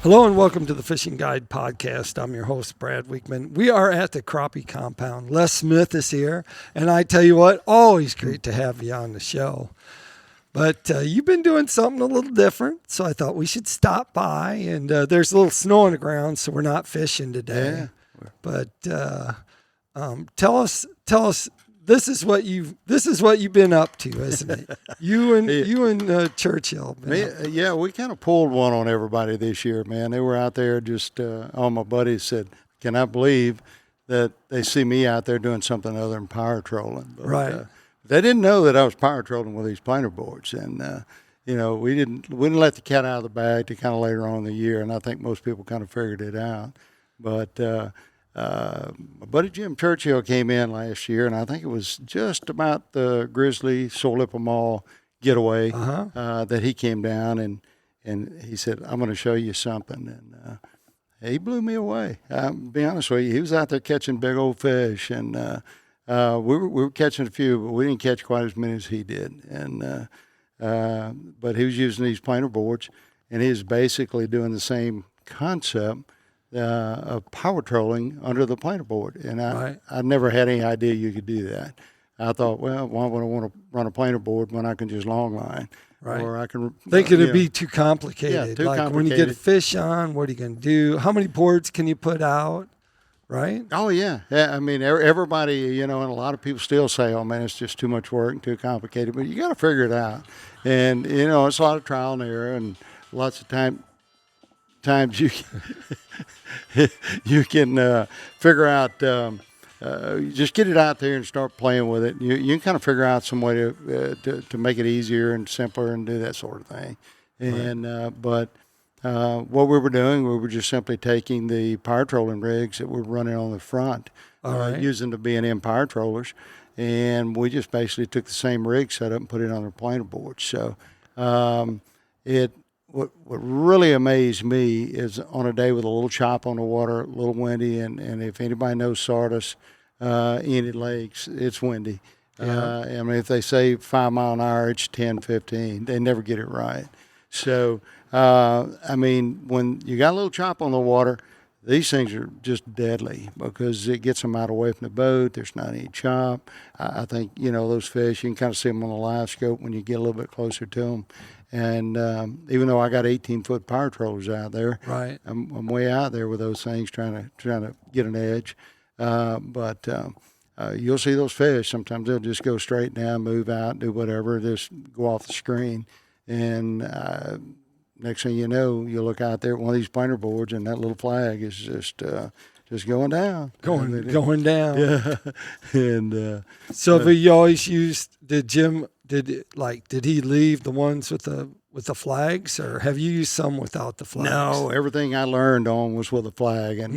Hello and welcome to the Fishing Guide Podcast. I'm your host, Brad Wiegmann. We are at the Crappie compound. Les Smith is here, and I tell you what, always great to have you on the show. But you've been doing something a little different, so I thought we should stop by. And there's a little snow on the ground, so we're not fishing today. Yeah. But tell us. This is what you've been up to, isn't it? You and Churchill. Yeah, we kind of pulled one on everybody this year, man. They were out there just. All my buddies said, "Can I believe that they see me out there doing something other than power trolling?" But, right. They didn't know that I was power trolling with these planer boards, and we didn't let the cat out of the bag to kind of later on in the year, and I think most people kind of figured it out, but. My buddy Jim Churchill came in last year, and I think it was just about the Grizzly Sore Lip Mall getaway that he came down, and he said, "I'm going to show you something." And he blew me away. I'll be honest with you, he was out there catching big old fish, and we were catching a few, but we didn't catch quite as many as he did. And but he was using these planer boards, and he was basically doing the same concept of power trolling under the planer board, and I never had any idea you could do that. I thought, well, why would I want to run a planer board when I can just long line? Right. Or I can thinking it'd be too complicated. Yeah, too complicated. When you get a fish on, what are you going to do? How many boards can you put out? Right? Oh yeah. I mean, everybody, and a lot of people still say, "Oh man, it's just too much work and too complicated." But you got to figure it out, and it's a lot of trial and error, and lots of times you can figure out, just get it out there and start playing with it. You can kind of figure out some way to make it easier and simpler and do that sort of thing. And but what we were doing, we were just simply taking the power trolling rigs that we're running on the front, using the B&M power trollers, and we just basically took the same rig setup and put it on our planer board. So What really amazed me is on a day with a little chop on the water, a little windy, and if anybody knows Sardis, Enid Lakes, it's windy. I mean, if they say 5 mile an hour, it's 10, 15. They never get it right. So, I mean, when you got a little chop on the water, these things are just deadly because it gets them out away from the boat. There's not any chop. I think, those fish, you can kind of see them on the live scope when you get a little bit closer to them. And even though I got 18-foot power trollers out there, right, I'm way out there with those things trying to get an edge. But you'll see those fish. Sometimes they'll just go straight down, move out, do whatever, just go off the screen. And next thing you know, you look out there at one of these planer boards, and that little flag is just going down. Going down. Yeah. And so have you always used? Did he leave the ones with the flags, or have you used some without the flags? No, everything I learned on was with a flag, and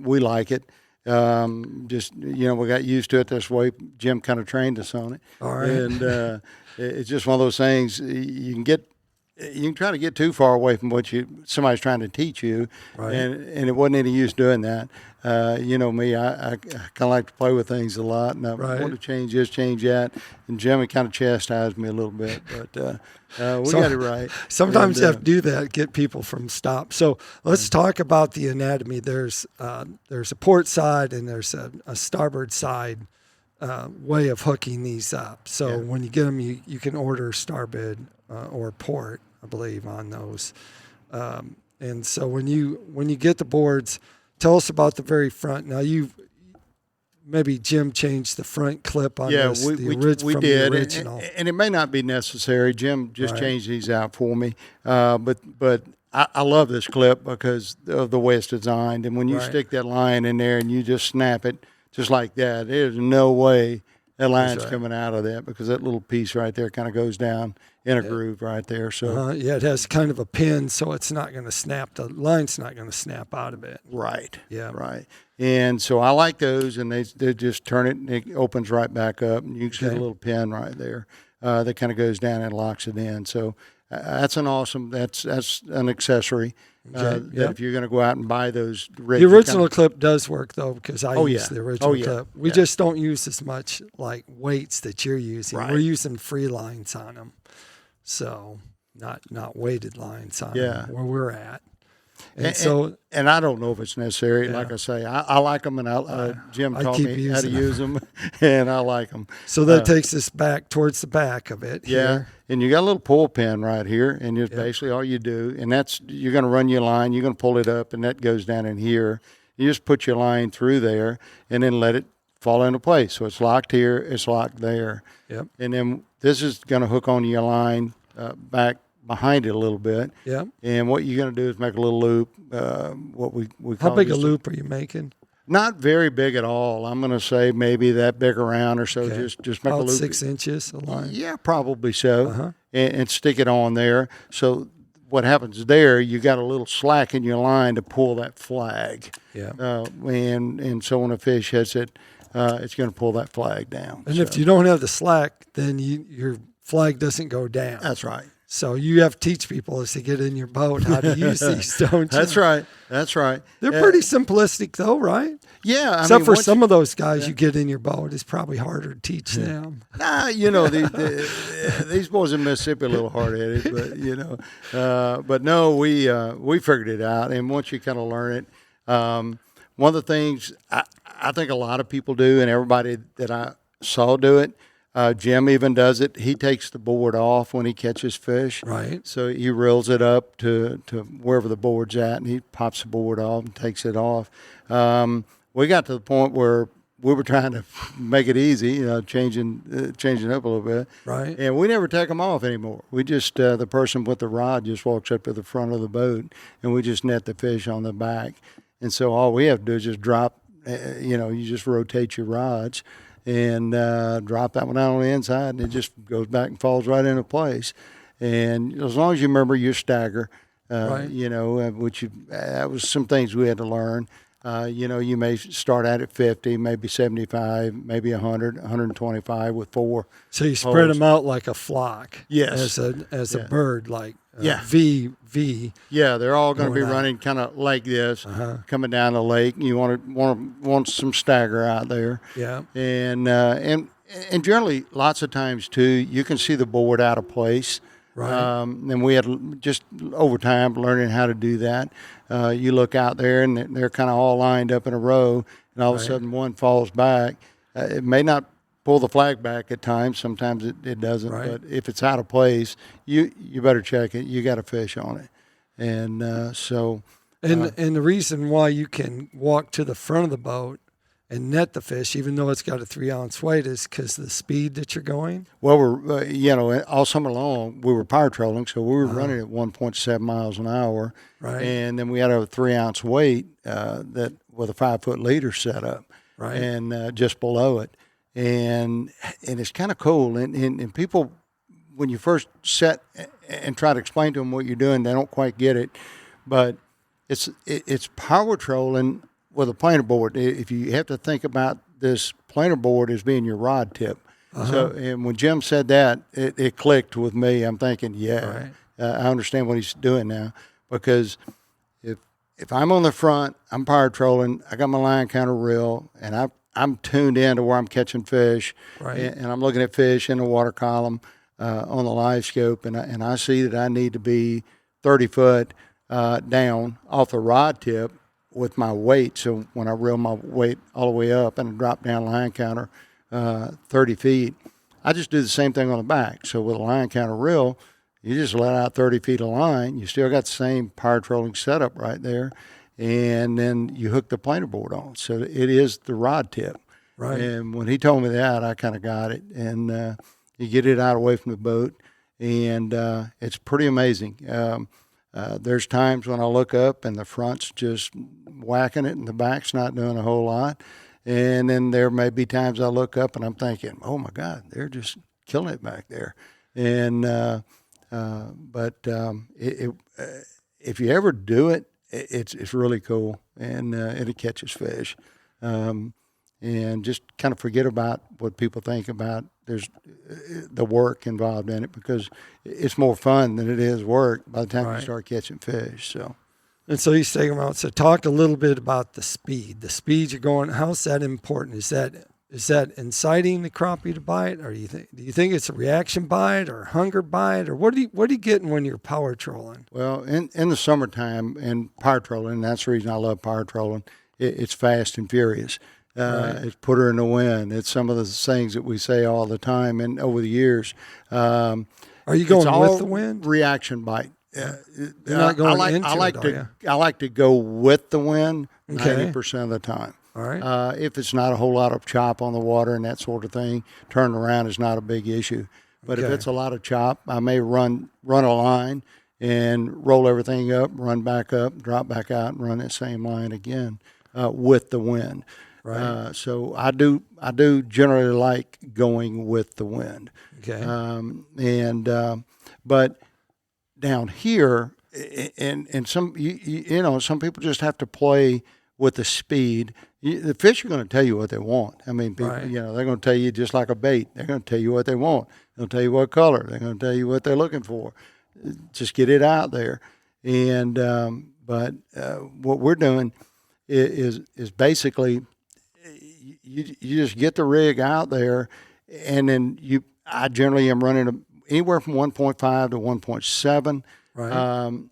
we like it. We got used to it this way. Jim kind of trained us on it. All right. And it's just one of those things you can try to get too far away from what somebody's trying to teach you, right. and it wasn't any use doing that. Me, I kind of like to play with things a lot, and I want to change this, change that, and Jimmy kind of chastised me a little bit, but we got it right. Sometimes you have to do that, get people from stop. So let's talk about the anatomy. There's a port side and there's a starboard side way of hooking these up. So when you get them, you can order starboard or port, I believe, on those. And so when you get the boards, tell us about the very front. Now maybe Jim changed the front clip on this. We did, the original. And it may not be necessary. Jim just changed these out for me. But I love this clip because of the way it's designed. And when you stick that line in there and you just snap it just like that, there's no way that line's coming out of that, because that little piece right there kind of goes down in a groove right there. So it has kind of a pin, so it's not going to snap. The line's not going to snap out of it. Right. Yeah. Right. And so I like those, and they just turn it, and it opens right back up, and you can see the little pin right there that kind of goes down and locks it in. So that's an accessory. That if you're going to go out and buy those rigs. The original clip does work, though, because I use the original clip. We just don't use as much like weights that you're using. Right. We're using free lines on them, so not weighted lines on them where we're at. And I don't know if it's necessary. Like I say, I like them, and Jim taught me how to use them, and I like them. So that takes us back towards the back of it. Yeah, here. and you got a little pull pin right here, and it's basically all you do. And that's, you're going to run your line, you're going to pull it up, and that goes down in here. You just put your line through there, and then let it fall into place. So it's locked here, it's locked there. Yep. And then this is going to hook onto your line back behind it a little bit. Yeah. And what you're going to do is make a little loop. What we call How big a loop are you making? Not very big at all. I'm going to say maybe that big around or so. Okay. Just make About a loop. 6 inches a line. Yeah, probably so. And stick it on there. So what happens there? You got a little slack in your line to pull that flag. Yeah. And so when a fish hits it, it's going to pull that flag down. And if you don't have the slack, then your flag doesn't go down. That's right. So you have to teach people as they get in your boat how to use these, don't you? That's right. That's right. They're pretty simplistic, though, right? Yeah. Except for some of those guys you get in your boat, it's probably harder to teach them. Nah, these boys in Mississippi are a little hard-headed, but but no, we figured it out. And once you kind of learn it, one of the things I think a lot of people do, and everybody that I saw do it. Jim even does it. He takes the board off when he catches fish. Right. So he reels it up to wherever the board's at, and he pops the board off and takes it off. We got to the point where we were trying to make it easy, changing up a little bit. Right. And we never take them off anymore. We just, the person with the rod just walks up to the front of the boat, and we just net the fish on the back. And so all we have to do is just drop, you just rotate your rods and drop that one out on the inside, and it just goes back and falls right into place. And as long as you remember your stagger, right. Which that was some things we had to learn. You may start out at 50, maybe 75, maybe 100, 125 with 4. So you spread them out like a flock. Yes. As a bird, like V. Yeah, they're all going to be running kind of like this, coming down the lake. And you want some stagger out there. Yeah. And generally, lots of times too, you can see the board out of place. Right. And we had just over time learning how to do that. You look out there and they're kind of all lined up in a row, and all of a sudden one falls back. It may not pull the flag back at times. Sometimes it doesn't. Right. But if it's out of place, you better check it. You got a fish on it. And And the reason why you can walk to the front of the boat and net the fish, even though it's got a 3-ounce weight, is because of the speed that you're going? Well, we're, all summer long, we were power trolling, so we were running at 1.7 miles an hour. Right. And then we had a 3-ounce weight that with a 5-foot leader set up. Right. And just below it. And it's kind of cool. And people, when you first set and try to explain to them what you're doing, they don't quite get it. But it's power trolling with a planer board. If you have to think about this planer board as being your rod tip. So, and when Jim said that, it clicked with me. I'm thinking, I understand what he's doing now, because if I'm on the front, I'm power trolling, I got my line counter reel, and I'm tuned in to where I'm catching fish, and I'm looking at fish in the water column on the live scope, and I see that I need to be 30 foot down off the rod tip with my weight. So when I reel my weight all the way up and I drop down line counter 30 feet, I just do the same thing on the back. So with a line counter reel, you just let out 30 feet of line. You still got the same power trolling setup right there. And then you hook the planer board on. So it is the rod tip. Right. And when he told me that, I kind of got it. And you get it out away from the boat. And it's pretty amazing. There's times when I look up and the front's just whacking it and the back's not doing a whole lot. And then there may be times I look up and I'm thinking, oh my God, they're just killing it back there. And if you ever do it, it's really cool, and it catches fish. And just kind of forget about what people think about there's the work involved in it, because it's more fun than it is work by the time you start catching fish. So. And so he's taking them out. So talk a little bit about the speed. The speed you're going, how's that important? Is that is that inciting the crappie to bite, or do you think it's a reaction bite or hunger bite, or what are you getting when you're power trolling? Well, in the summertime and power trolling, that's the reason I love power trolling. It's fast and furious. Right. It's put her in the wind. It's some of the things that we say all the time and over the years. Are you going with the wind? Reaction bite. You're not going I like to go with the wind 90% of the time. All right. If it's not a whole lot of chop on the water and that sort of thing, turning around is not a big issue. But if it's a lot of chop, I may run a line and roll everything up, run back up, drop back out, and run that same line again with the wind. Right. So I do generally like going with the wind. Okay. But down here, and some some people just have to play with the speed. The fish are going to tell you what they want. I mean, people, Right. they're going to tell you just like a bait. They're going to tell you what they want. They'll tell you what color. They're going to tell you what they're looking for. Just get it out there. And but what we're doing is basically you just get the rig out there, and then I generally am running anywhere from 1.5 to 1.7. Right.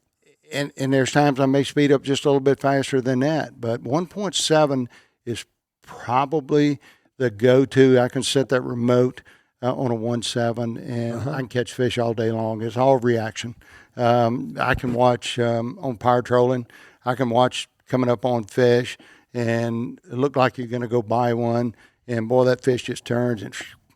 And there's times I may speed up just a little bit faster than that, but 1.7 is probably the go-to. I can set that remote on a 1.7, and I can catch fish all day long. It's all reaction. I can watch on power trolling. I can watch coming up on fish, and it look like you're going to go buy one, and boy, that fish just turns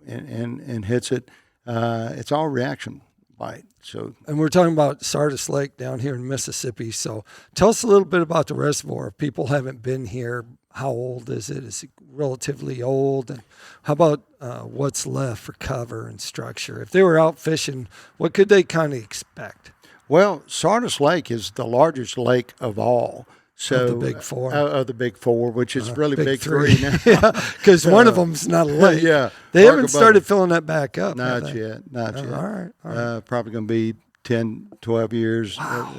and hits it. It's all reaction bite. So, and we're talking about Sardis Lake down here in Mississippi. So tell us a little bit about the reservoir. If people haven't been here, how old is it? Is it relatively old? And how about what's left for cover and structure? If they were out fishing, what could they kind of expect? Well, Sardis Lake is the largest lake of all. So, of the big four. Of the big four, which is really big three now. Yeah, because one of them's not a lake. Yeah. They haven't started filling that back up. Not yet. All right. Probably going to be 10, 12 years. Wow.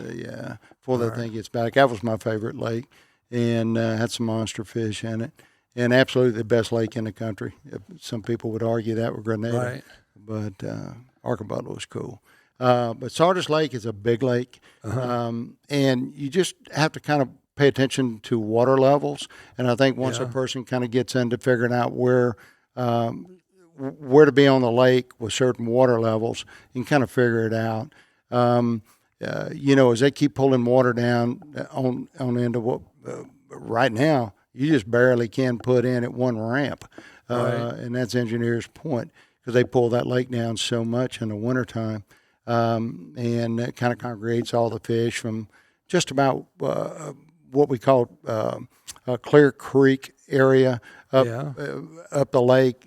Before that thing gets back. That was my favorite lake, and had some monster fish in it. And absolutely the best lake in the country. Some people would argue that with Grenada. Right. But Arcabutla was cool. But Sardis Lake is a big lake. And you just have to kind of pay attention to water levels. And I think once a person kind of gets into figuring out where to be on the lake with certain water levels, you can kind of figure it out. As they keep pulling water down on into what right now, you just barely can put in at one ramp. And that's Engineers Point, because they pull that lake down so much in the wintertime. And it kind of congregates all the fish from just about what we call a Clear Creek area up the lake,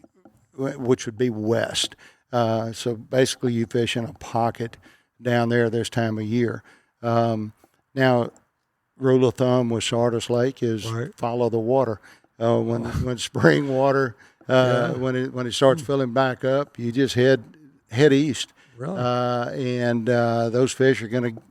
which would be west. So basically you fish in a pocket down there this time of year. Now, rule of thumb with Sardis Lake is follow the water. When spring water, when it starts filling back up, you just head east. Really? And those fish are going to,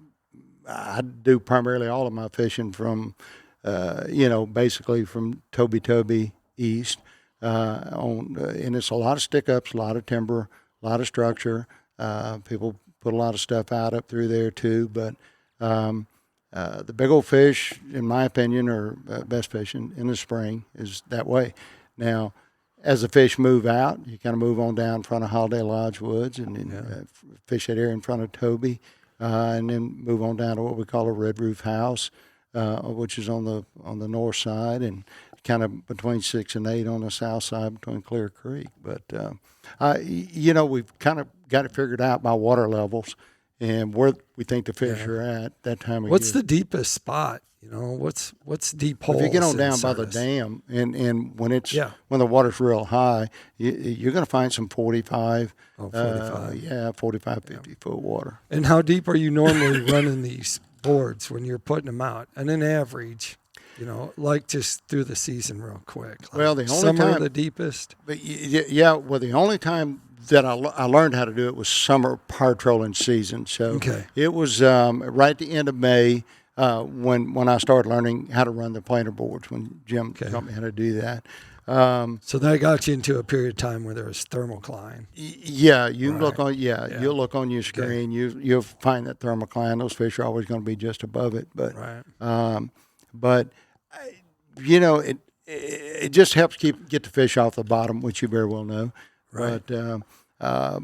I do primarily all of my fishing from, basically from Toby east. And it's a lot of stick-ups, a lot of timber, a lot of structure. People put a lot of stuff out up through there too. But the big old fish, in my opinion, are best fishing in the spring is that way. Now, as the fish move out, you kind of move on down in front of Holiday Lodge Woods and then fish that area in front of Toby, and then move on down to what we call a Red Roof House, which is on the north side, and kind of between 6 and 8 on the south side between Clear Creek. But we've kind of got it figured out by water levels and where we think the fish are at that time of year. What's the deepest spot? What's deep holes? If you get on down by the dam, and when the water's real high, you're going to find some 45. 45, 50 foot water. And how deep are you normally running these boards when you're putting them out? And an average, like just through the season real quick. Well, the only summer time the deepest. But the only time that I learned how to do it was summer power trolling season. So it was right at the end of May. When I started learning how to run the planer boards, when Jim taught me how to do that. So that got you into a period of time where there was thermocline. Yeah, you can Right. look on. Yeah. You'll look on your screen. You'll find that thermocline. Those fish are always going to be just above it. But Right. but you know, it just helps get the fish off the bottom, which you very well know. Right. But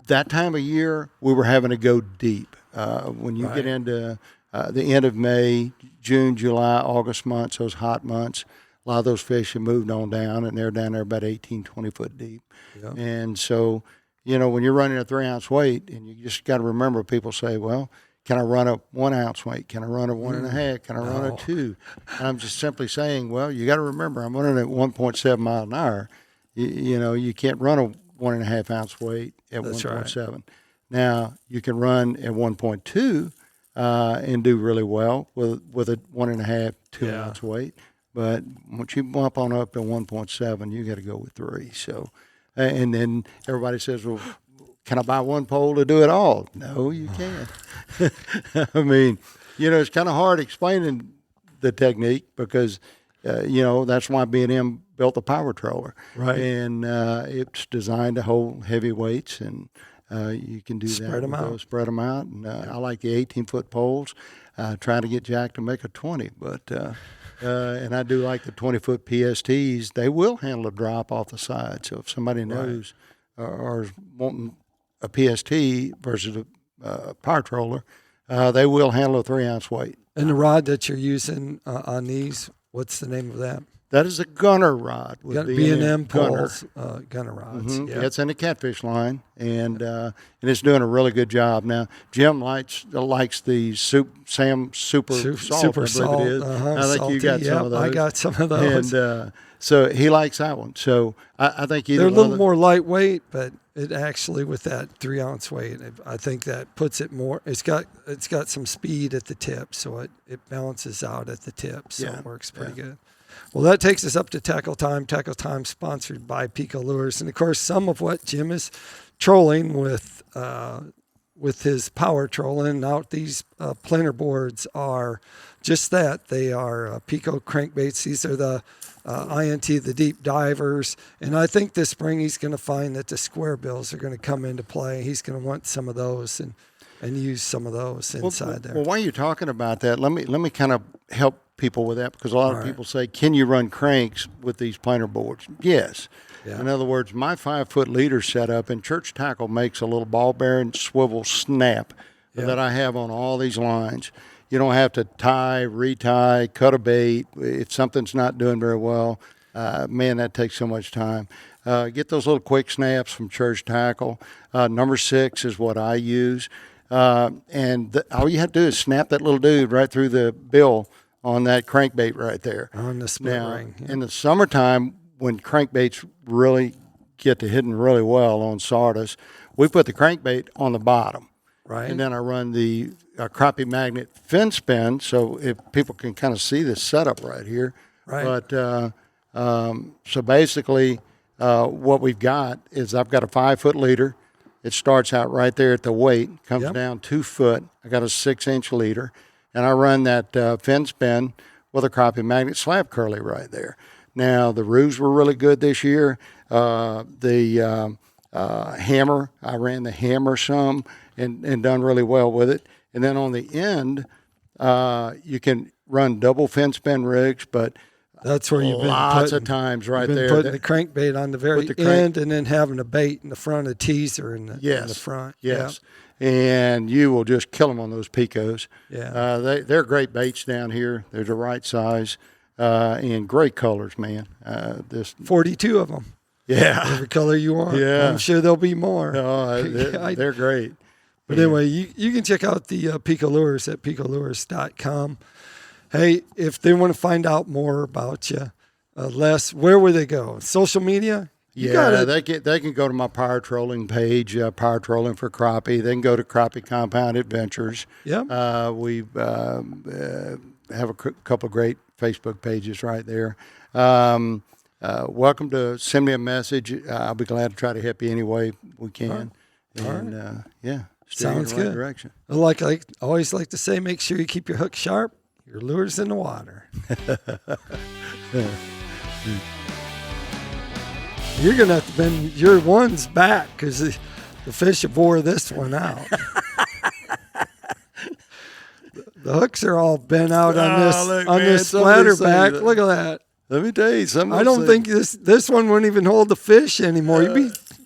that time of year, we were having to go deep. When you Right. get into the end of May, June, July, August months, those hot months, a lot of those fish have moved on down, and they're down there about 18, 20 foot deep. Yep. And so, you know, when you're running a 3-ounce weight, and you just got to remember, people say, well, can I run a 1 ounce weight? Can I run a 1.5? Can I run No. a 2? And I'm just simply saying, well, you got to remember, I'm running at 1.7 mile an hour. You know, you can't run a 1.5 ounce weight at That's 1.7. right. Now, you can run at 1.2 and do really well with a 1.5, 2 Yeah. ounce weight. But once you bump on up to 1.7, you got to go with 3. So, and then everybody says, well, can I buy one pole to do it all? No, you can't. I mean, you know, it's kind of hard explaining the technique because, you know, that's why B&M built the power troller. Right. And it's designed to hold heavy weights, and you can do Spread that. them with out. those, spread them out. And I like the 18-foot poles. Try to get Jack to make a 20, but and I do like the 20-foot PSTs. They will handle a drop off the side. So if somebody knows or is wanting a PST versus a power troller, they will handle a 3-ounce weight. And the rod that you're using on these, what's the name of that? That is a gunner rod with B&M gunner. poles, gunner rods. Mhm. Yeah. It's in the catfish line, and it's doing a really good job. Now, Jim likes the Sam Super Salt, Super I believe salt. it is. I think Salty. you got some Yep, of those. I got some of those. And so he likes that one. So I think either They're a one little of more lightweight, but it actually, with that 3-ounce weight, I think that puts it more. It's got some speed at the tip, so it balances out at the tip, so it works pretty good. Well, that takes us up to Tackle Time. Tackle Time sponsored by PICO Lures, and of course, some of what Jim is trolling with his power trolling out these planer boards are just that. They are PICO crankbaits. These are the INT, the deep divers. And I think this spring he's going to find that the square bills are going to come into play. He's going to want some of those and use some of those inside there. Well, while you're talking about that, let me kind of help people with that, because a lot of All right. people say, can you run cranks with these planer boards? Yes. Yeah. In other words, my 5-foot leader setup, and Church Tackle makes a little ball bearing swivel snap that I have on all these lines. You don't have to tie, retie, cut a bait. If something's not doing very well, man, that takes so much time. Get those little quick snaps from Church Tackle. Number 6 is what I use. And all you have to do is snap that little dude right through the bill on that crankbait right there. On the split Now, ring. Yeah. in the summertime, when crankbaits really get to hitting really well on Sardis, we put the crankbait on the bottom. Right. And then I run the crappie magnet fin spin, so if people can kind of see the setup right here. Right. But so basically, what we've got is I've got a 5-foot leader. It starts out right there at the weight, comes down 2 foot. I got a 6-inch leader, and I run that fin spin with a crappie magnet slab curly right there. Now, the roos were really good this year. The hammer, I ran the hammer some and done really well with it. And then on the end, you can run double fin spin rigs, but that's where you've been lots of times right been there. putting the crankbait on the very the crank- end and then having a bait in the front, a teaser in the front. Yes. And you will just kill them on those Picos. Yeah. They're great baits down here. They're the right size and great colors, man. 42 of them. Yeah. Every color you want. Yeah. I'm sure there'll be more. They're great. But anyway, you can check out the PICO Lures at picolures.com. Hey, if they want to find out more about you, Les, where would they go? Social media? They can go to my power trolling page, Power Trolling for Crappie. They can go to Crappie Compound Adventures. Yep. We have a couple of great Facebook pages right there. Welcome to send me a message. I'll be glad to try to help you any way we can. All right. Steer Sounds you in the right good. direction. Like I always like to say, make sure you keep your hook sharp, your lures in the water. You're going to have to bend your ones back because the fish have wore this one out. The hooks are all bent out on this splatterback. Look at that. Let me tell you something. I don't think this one wouldn't even hold the fish anymore. You'd be